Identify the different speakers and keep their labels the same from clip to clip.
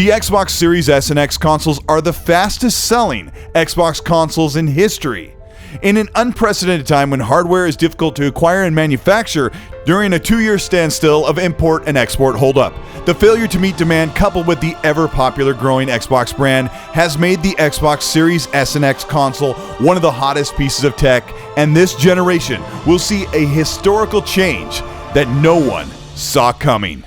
Speaker 1: The Xbox Series S and X consoles are the fastest selling Xbox consoles in history. In an unprecedented time when hardware is difficult to acquire and manufacture during a 2-year standstill of import and export holdup, the failure to meet demand coupled with the ever-popular growing Xbox brand has made the Xbox Series S and X console one of the hottest pieces of tech, and this generation will see a historical change that no one saw coming.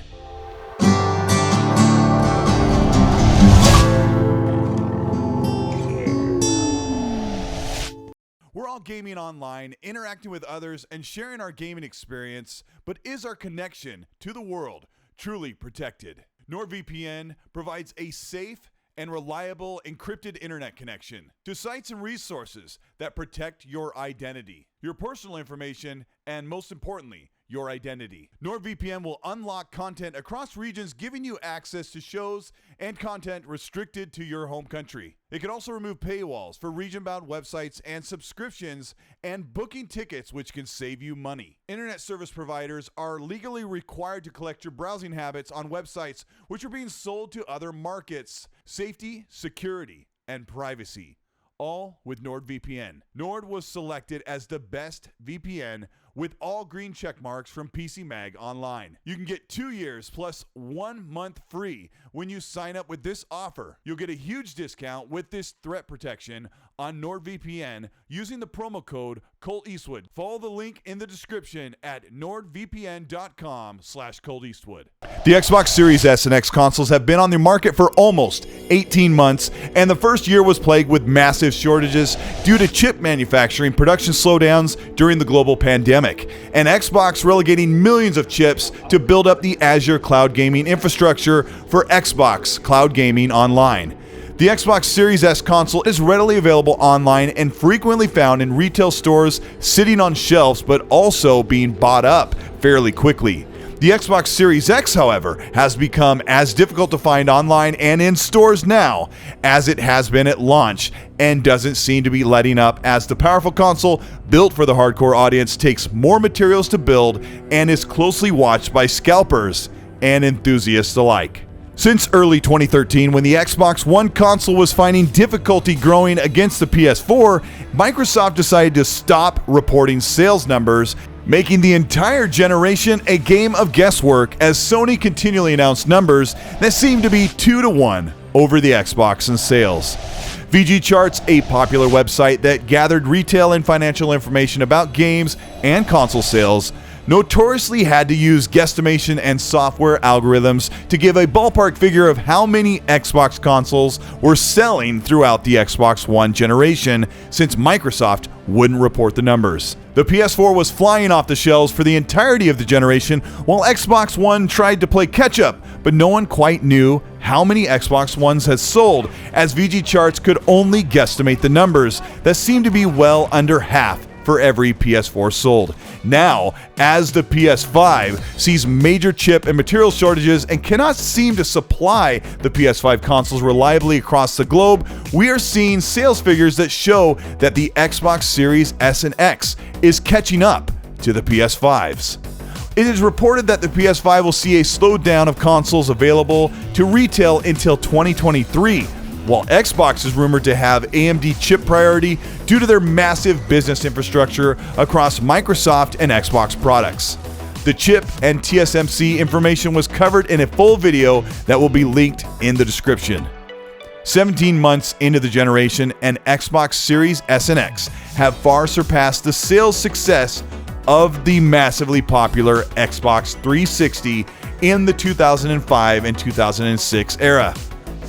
Speaker 1: We're all gaming online, interacting with others, and sharing our gaming experience, but is our connection to the world truly protected? NordVPN provides a safe and reliable encrypted internet connection to sites and resources that protect your identity, your personal information, and most importantly, your identity. NordVPN will unlock content across regions, giving you access to shows and content restricted to your home country. It can also remove paywalls for region-bound websites and subscriptions and booking tickets, which can save you money. Internet service providers are legally required to collect your browsing habits on websites which are being sold to other markets. Safety, security, and privacy, all with NordVPN. Nord was selected as the best VPN with all green check marks from PC Mag Online. You can get 2 years plus 1 month free when you sign up with this offer. You'll get a huge discount with this threat protection on NordVPN using the promo code Colteastwood. Follow the link in the description at nordvpn.com/Colteastwood. The Xbox Series S and X consoles have been on the market for almost 18 months, and the first year was plagued with massive shortages due to chip manufacturing production slowdowns during the global pandemic, and Xbox relegating millions of chips to build up the Azure cloud gaming infrastructure for Xbox Cloud Gaming Online. The Xbox Series S console is readily available online and frequently found in retail stores, sitting on shelves, but also being bought up fairly quickly. The Xbox Series X, however, has become as difficult to find online and in stores now as it has been at launch, and doesn't seem to be letting up as the powerful console built for the hardcore audience takes more materials to build and is closely watched by scalpers and enthusiasts alike. Since early 2013, when the Xbox One console was finding difficulty growing against the PS4, Microsoft decided to stop reporting sales numbers, making the entire generation a game of guesswork as Sony continually announced numbers that seemed to be 2-to-1 over the Xbox in sales. VG Charts, a popular website that gathered retail and financial information about games and console sales, notoriously had to use guesstimation and software algorithms to give a ballpark figure of how many Xbox consoles were selling throughout the Xbox One generation, since Microsoft wouldn't report the numbers. The PS4 was flying off the shelves for the entirety of the generation, while Xbox One tried to play catch-up, but no one quite knew how many Xbox Ones had sold, as VG Charts could only guesstimate the numbers that seemed to be well under half for every PS4 sold. Now, as the PS5 sees major chip and material shortages and cannot seem to supply the PS5 consoles reliably across the globe, we are seeing sales figures that show that the Xbox Series S and X is catching up to the PS5s. It is reported that the PS5 will see a slowdown of consoles available to retail until 2023, while Xbox is rumored to have AMD chip priority due to their massive business infrastructure across Microsoft and Xbox products. The chip and TSMC information was covered in a full video that will be linked in the description. 17 months into the generation, and Xbox Series S and X have far surpassed the sales success of the massively popular Xbox 360 in the 2005 and 2006 era.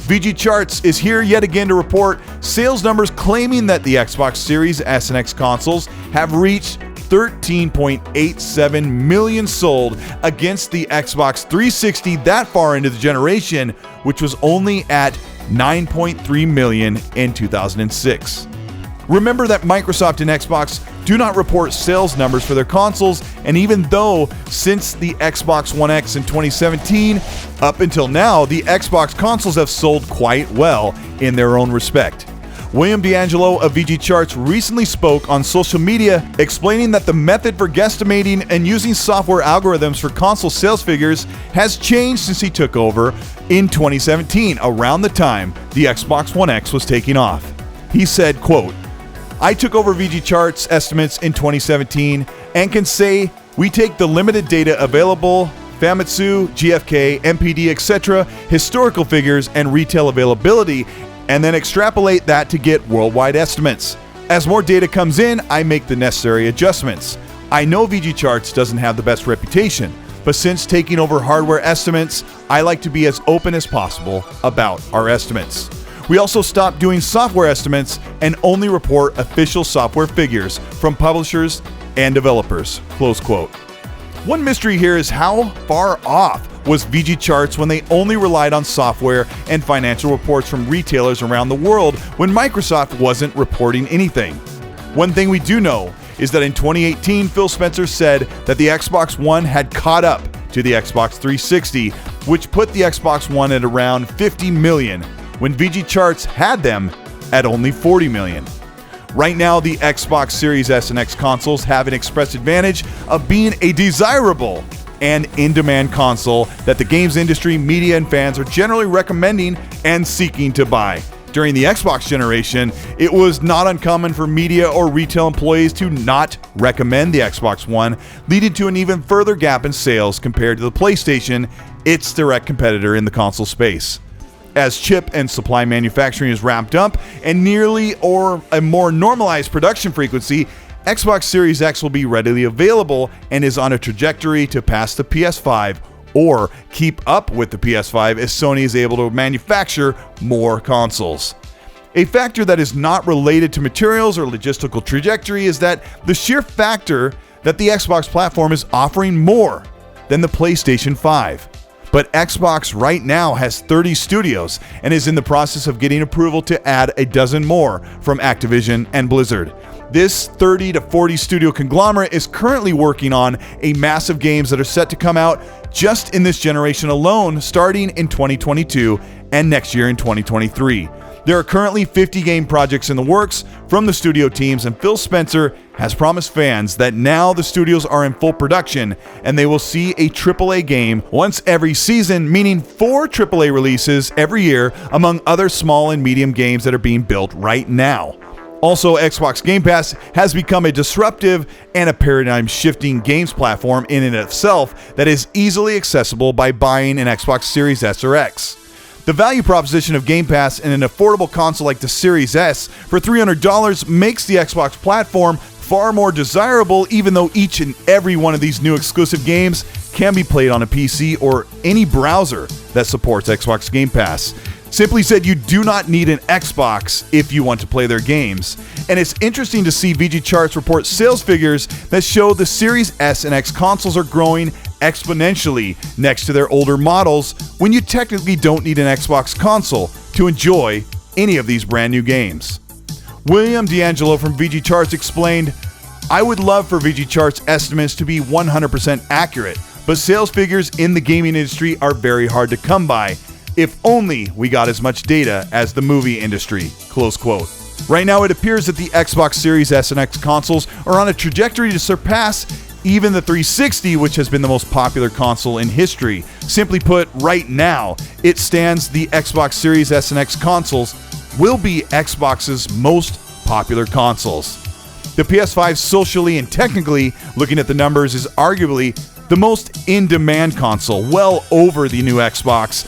Speaker 1: VG Charts is here yet again to report sales numbers claiming that the Xbox Series S and X consoles have reached 13.87 million sold against the Xbox 360 that far into the generation, which was only at 9.3 million in 2006. Remember that Microsoft and Xbox do not report sales numbers for their consoles, and even though since the Xbox One X in 2017, up until now, the Xbox consoles have sold quite well in their own respect. William D'Angelo of VG Charts recently spoke on social media explaining that the method for guesstimating and using software algorithms for console sales figures has changed since he took over in 2017, around the time the Xbox One X was taking off. He said, quote, "I took over VG Charts estimates in 2017 and can say we take the limited data available, Famitsu, GFK, MPD, etc., historical figures and retail availability, and then extrapolate that to get worldwide estimates. As more data comes in, I make the necessary adjustments. I know VG Charts doesn't have the best reputation, but since taking over hardware estimates, I like to be as open as possible about our estimates. We also stopped doing software estimates and only report official software figures from publishers and developers." Close quote. One mystery here is how far off was VG Charts when they only relied on software and financial reports from retailers around the world when Microsoft wasn't reporting anything. One thing we do know is that in 2018, Phil Spencer said that the Xbox One had caught up to the Xbox 360, which put the Xbox One at around 50 million, when VG Charts had them at only 40 million. Right now, the Xbox Series S and X consoles have an express advantage of being a desirable and in-demand console that the games industry, media, and fans are generally recommending and seeking to buy. During the Xbox generation, it was not uncommon for media or retail employees to not recommend the Xbox One, leading to an even further gap in sales compared to the PlayStation, its direct competitor in the console space. As chip and supply manufacturing is ramped up and nearly or a more normalized production frequency, Xbox Series X will be readily available and is on a trajectory to pass the PS5 or keep up with the PS5 as Sony is able to manufacture more consoles. A factor that is not related to materials or logistical trajectory is that the sheer factor that the Xbox platform is offering more than the PlayStation 5. But Xbox right now has 30 studios and is in the process of getting approval to add a dozen more from Activision and Blizzard. This 30 to 40 studio conglomerate is currently working on a massive games that are set to come out just in this generation alone, starting in 2022 and next year in 2023. There are currently 50 game projects in the works from the studio teams, and Phil Spencer has promised fans that now the studios are in full production and they will see a AAA game once every season, meaning 4 AAA releases every year, among other small and medium games that are being built right now. Also, Xbox Game Pass has become a disruptive and a paradigm-shifting games platform in and of itself that is easily accessible by buying an Xbox Series S or X. The value proposition of Game Pass in an affordable console like the Series S for $300 makes the Xbox platform far more desirable, even though each and every one of these new exclusive games can be played on a PC or any browser that supports Xbox Game Pass. Simply said, you do not need an Xbox if you want to play their games. And it's interesting to see VG Charts report sales figures that show the Series S and X consoles are growing exponentially next to their older models when you technically don't need an Xbox console to enjoy any of these brand new games. William D'Angelo from VG Charts explained, "I would love for VG Charts estimates to be 100% accurate, but sales figures in the gaming industry are very hard to come by. If only we got as much data as the movie industry." Close quote. Right now, it appears that the Xbox Series S and X consoles are on a trajectory to surpass even the 360, which has been the most popular console in history. Simply put, right now, it stands the Xbox Series S and X consoles will be Xbox's most popular consoles. The PS5 socially and technically, looking at the numbers, is arguably the most in-demand console, well over the new Xbox.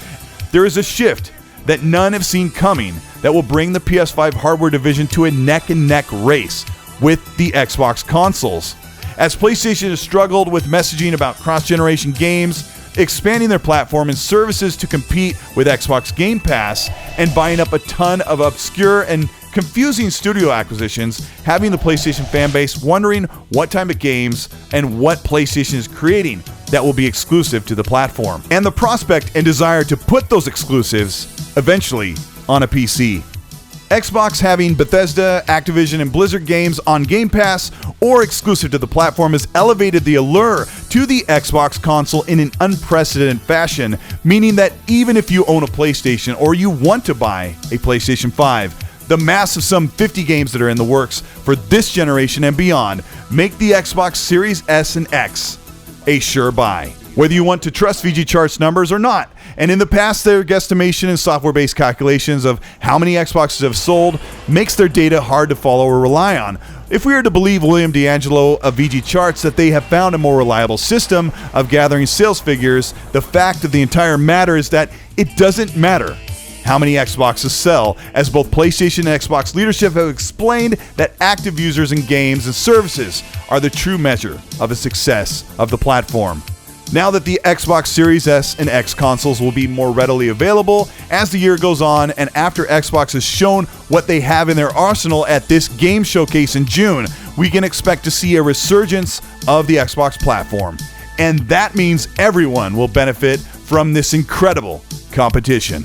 Speaker 1: There is a shift that none have seen coming that will bring the PS5 hardware division to a neck-and-neck race with the Xbox consoles. As PlayStation has struggled with messaging about cross-generation games, expanding their platform and services to compete with Xbox Game Pass, and buying up a ton of obscure and confusing studio acquisitions, having the PlayStation fanbase wondering what type of games and what PlayStation is creating that will be exclusive to the platform, and the prospect and desire to put those exclusives eventually on a PC. Xbox having Bethesda, Activision, and Blizzard games on Game Pass or exclusive to the platform has elevated the allure to the Xbox console in an unprecedented fashion, meaning that even if you own a PlayStation or you want to buy a PlayStation 5, The massive some 50 games that are in the works for this generation and beyond make the Xbox Series S and X a sure buy, whether you want to trust VG Chart's numbers or not. And in the past, their guesstimation and software-based calculations of how many Xboxes have sold makes their data hard to follow or rely on. If we are to believe William D'Angelo of VG Charts that they have found a more reliable system of gathering sales figures, the fact of the entire matter is that it doesn't matter how many Xboxes sell, as both PlayStation and Xbox leadership have explained that active users in games and services are the true measure of the success of the platform. Now that the Xbox Series S and X consoles will be more readily available as the year goes on, and after Xbox has shown what they have in their arsenal at this game showcase in June, we can expect to see a resurgence of the Xbox platform. And that means everyone will benefit from this incredible competition.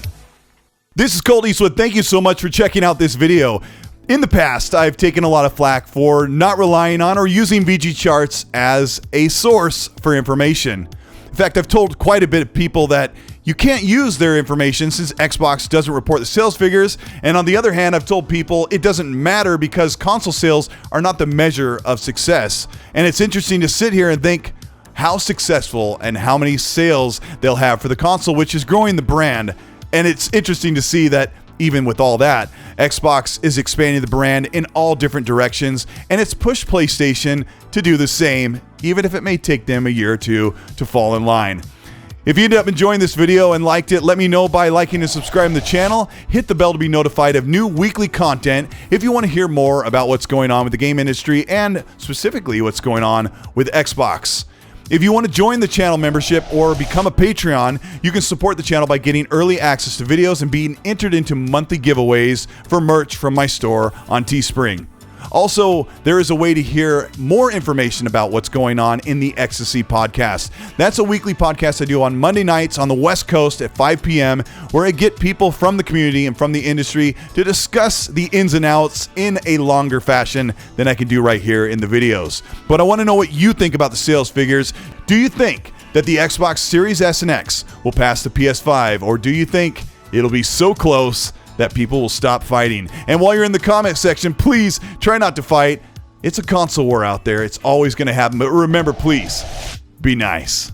Speaker 1: This is Colteastwood. Thank you so much for checking out this video. In the past, I've taken a lot of flack for not relying on or using VG Charts as a source for information. In fact, I've told quite a bit of people that you can't use their information since Xbox doesn't report the sales figures. And on the other hand, I've told people it doesn't matter because console sales are not the measure of success. And it's interesting to sit here and think how successful and how many sales they'll have for the console, which is growing the brand. And it's interesting to see that even with all that, Xbox is expanding the brand in all different directions, and it's pushed PlayStation to do the same, even if it may take them a year or two to fall in line. If you ended up enjoying this video and liked it, let me know by liking and subscribing to the channel. Hit the bell to be notified of new weekly content if you want to hear more about what's going on with the game industry and specifically what's going on with Xbox. If you want to join the channel membership or become a Patreon, you can support the channel by getting early access to videos and being entered into monthly giveaways for merch from my store on Teespring. Also, there is a way to hear more information about what's going on in the Ecstasy podcast. That's a weekly podcast I do on Monday nights on the West Coast at 5 p.m., where I get people from the community and from the industry to discuss the ins and outs in a longer fashion than I can do right here in the videos. But I want to know what you think about the sales figures. Do you think that the Xbox Series S and X will pass the PS5, or do you think it'll be so close that people will stop fighting? And while you're in the comment section, please try not to fight. It's a console war out there. It's always going to happen. But remember, please, be nice.